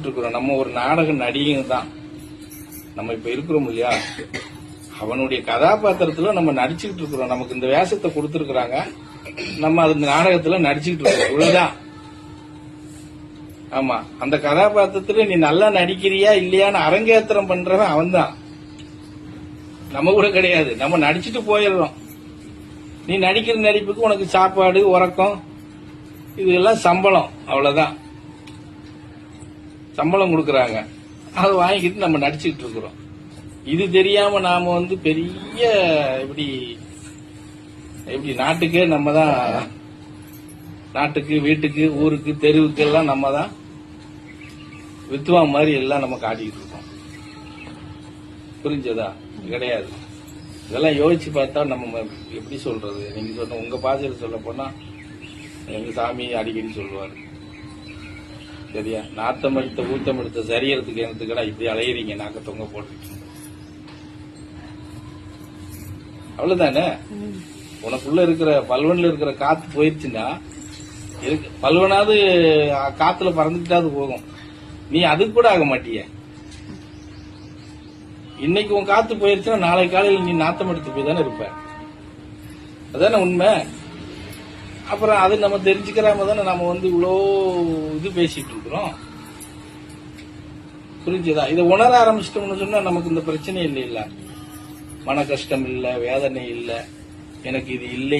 இருக்கிறோம். நம்ம ஒரு நாடக நடிகை தான். நம்ம இப்ப இருக்கிறோம் இல்லையா, அவனுடைய கதாபாத்திரத்துல நம்ம நடிச்சுக்கிட்டு இருக்கிறோம். நமக்கு இந்த வேஷத்தை கொடுத்திருக்கிறாங்க, நம்ம அந்த நாடகத்துல நடிச்சுக்கிட்டு இருக்கோம். இவ்வளவுதான். ஆமா, அந்த கதாபாத்திரத்துல நீ நல்லா நடிக்கிறியா இல்லையான்னு அரங்கேத்திரம் பண்றவன் அவன் தான், நம்ம கூட கிடையாது. நம்ம நடிச்சுட்டு போயிடுறோம். நீ நடிக்கிற நடிப்புக்கு உனக்கு சாப்பாடு, உறக்கம், இதெல்லாம் சம்பளம். அவ்வளவுதான், சம்பளம் கொடுக்கறாங்க. அதை வாங்கிட்டு நம்ம நடிச்சுக்கிட்டு இருக்கிறோம். இது தெரியாம நாம பெரிய இப்படி நாட்டுக்கே நம்ம தான், நாட்டுக்கு, வீட்டுக்கு, ஊருக்கு, தெருவுக்கு எல்லாம் நம்ம தான் வித்துவா மாதிரி எல்லாம் நம்ம காட்டிக்கிட்டு இருக்கோம். புரிஞ்சதா? கிடையாது. இதெல்லாம் யோசிச்சு பார்த்தா நம்ம எப்படி சொல்றது? நீங்க சொன்ன உங்க பாதையில் சொல்ல போனா எங்க சாமி அடிக்கடி சொல்லுவாரு, சரியா, நாத்தம் எடுத்த ஊத்தம் எடுத்த சரியறதுக்கு எனத்துக்கடா இப்படி அலையிறீங்க நாக்க தொங்க போட்டுட்டு. அவ்வளவுதானே. உனக்குள்ள இருக்கிற பல்வன்ல இருக்கிற காத்து போயிருச்சுன்னா பல்வனாவது காத்துல பறந்துக்கிட்டாவது போகும். நீ அதுக்கு கூட ஆக மாட்டிய. இன்னைக்கு உன் காத்து போயிருச்சுன்னா நாளை காலையில் நீ நாத்தம் எடுத்து போய் தானே இருப்ப. அதானே உண்மை. அப்புறம் அது நம்ம தெரிஞ்சுக்கிறாம தானே நம்ம இவ்வளோ இது பேசிட்டு இருக்கிறோம். புரிஞ்சுதா? இதை உணர ஆரம்பிச்சிட்டோம்னு சொன்னா நமக்கு இந்த பிரச்சனை இல்லை. மன கஷ்டம் இல்ல, வேதனை இல்ல, எனக்கு இது இல்லை